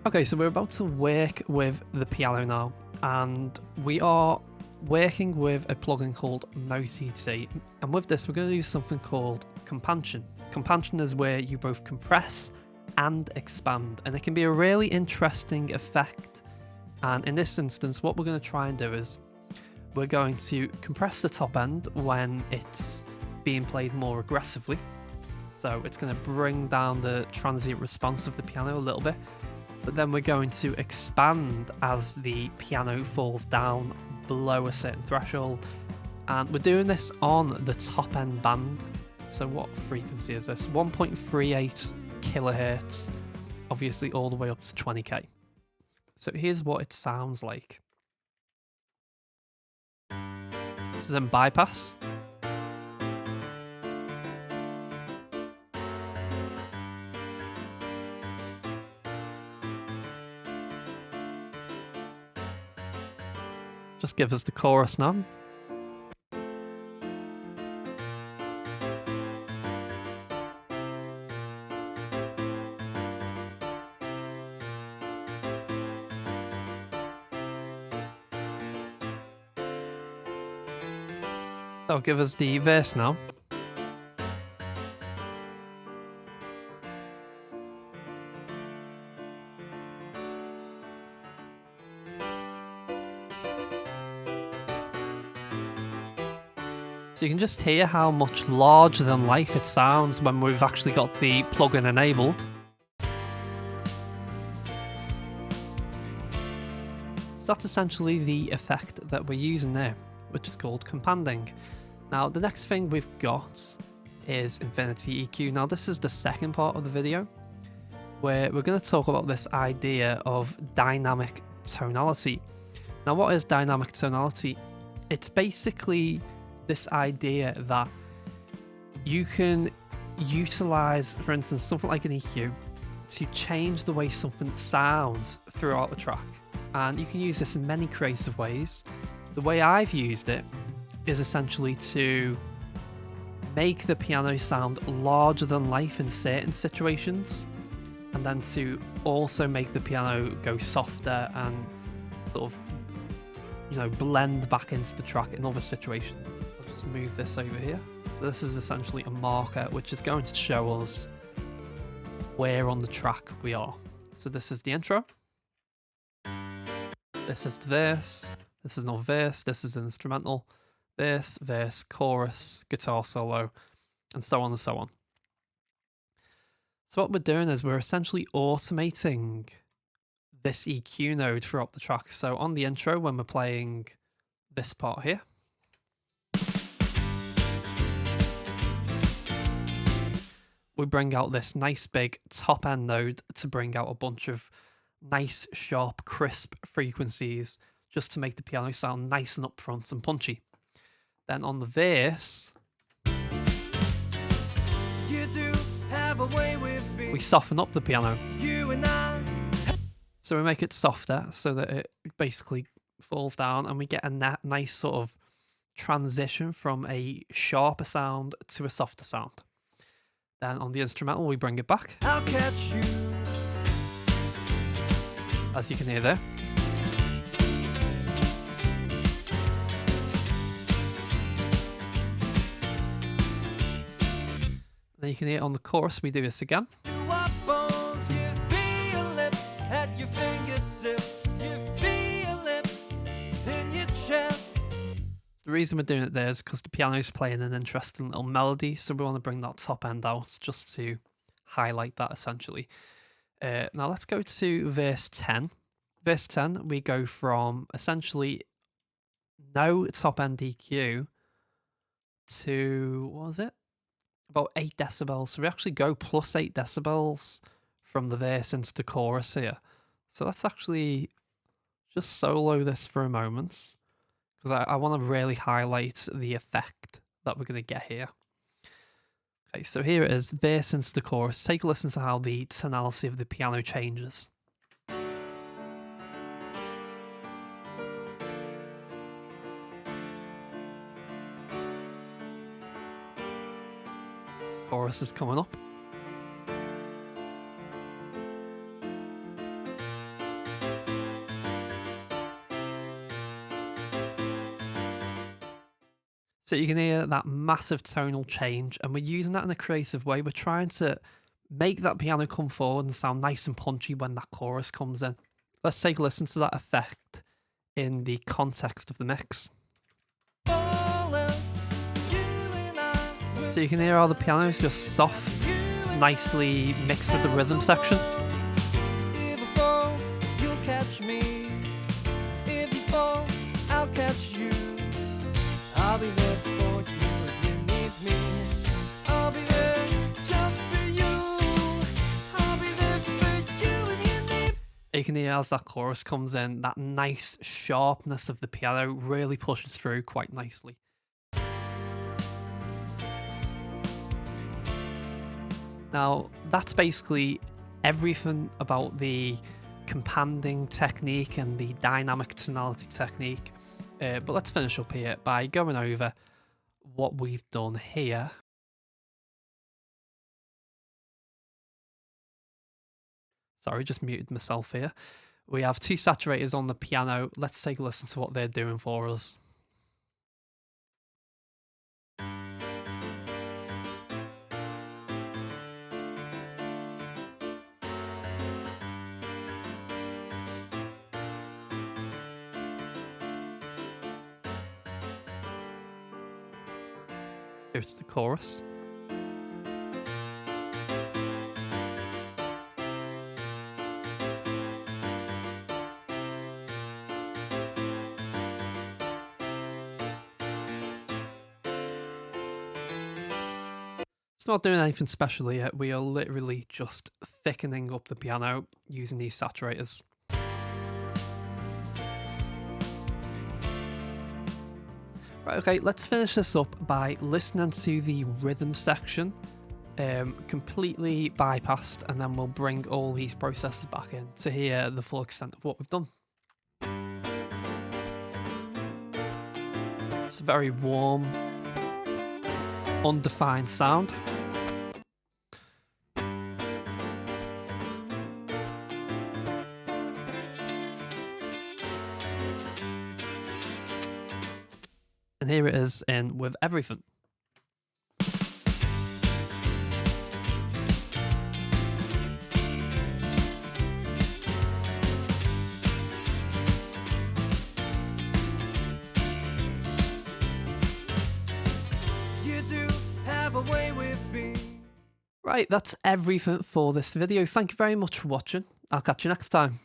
Okay, so we're about to work with the piano now, and we are working with a plugin called Tonality, and with this we're going to use something called Companding. Companding is where you both compress and expand, and it can be a really interesting effect. And in this instance, what we're going to try and do is we're going to compress the top end when it's being played more aggressively. So it's going to bring down the transient response of the piano a little bit. But then we're going to expand as the piano falls down below a certain threshold. And we're doing this on the top end band. So what frequency is this? 1.38 kilohertz, obviously all the way up to 20k. So here's what it sounds like. This is in bypass. Just give us the chorus now. So give us the verse now. So you can just hear how much larger than life it sounds when we've actually got the plugin enabled. So that's essentially the effect that we're using there, which is called Companding. Now the next thing we've got is Infinity EQ. Now this is the second part of the video, where we're going to talk about this idea of dynamic tonality. Now what is dynamic tonality? It's basically this idea that you can utilize, for instance, something like an EQ to change the way something sounds throughout the track. And you can use this in many creative ways. The way I've used it is essentially to make the piano sound larger than life in certain situations, and then to also make the piano go softer and sort of, you know, blend back into the track in other situations. So I'll just move this over here. So this is essentially a marker which is going to show us where on the track we are. So this is the intro. This is the verse. This is no verse. This is an instrumental. Verse, verse, chorus, guitar solo, and so on and so on. So what we're doing is we're essentially automating this EQ node throughout the track. So on the intro, when we're playing this part here, we bring out this nice big top end node to bring out a bunch of nice, sharp, crisp frequencies just to make the piano sound nice and upfront and punchy. Then on the verse, you do have a way with me. We soften up the piano. You and I. So we make it softer so that it basically falls down, and we get a nice sort of transition from a sharper sound to a softer sound. Then on the instrumental, we bring it back. I'll catch you. As you can hear there. Then you can hear on the chorus, we do this again. The reason we're doing it there is because the piano's playing an interesting little melody, so we want to bring that top end out just to highlight that essentially. Now let's go to verse 10. Verse 10, we go from essentially no top end EQ to, what was it? About 8 decibels. So we actually go plus 8 decibels from the verse into the chorus here. So let's actually just solo this for a moment, because I want to really highlight the effect that we're going to get here. Okay, so here it is, verse into the chorus. Take a listen to how the tonality of the piano changes. Chorus is coming up. So you can hear that massive tonal change, and we're using that in a creative way. We're trying to make that piano come forward and sound nice and punchy when that chorus comes in. Let's take a listen to that effect in the context of the mix. So you can hear how the piano is just soft, nicely mixed with the rhythm section. If I fall, you'll catch me. If you fall, I'll catch you. I'll be there for you if you need me. I'll be there just for you. I'll be there for you if you need. You can hear as that chorus comes in, that nice sharpness of the piano really pushes through quite nicely. Now, that's basically everything about the companding technique and the dynamic tonality technique. But let's finish up here by going over what we've done here. Sorry, just muted myself here. We have two saturators on the piano. Let's take a listen to what they're doing for us. Here's the chorus. It's not doing anything special yet. We are literally just thickening up the piano using these saturators. Right, okay, let's finish this up by listening to the rhythm section, completely bypassed, and then we'll bring all these processes back in to hear the full extent of what we've done. It's a very warm, undefined sound. And here it is in with everything. You do have a way with me. Right, that's everything for this video. Thank you very much for watching. I'll catch you next time.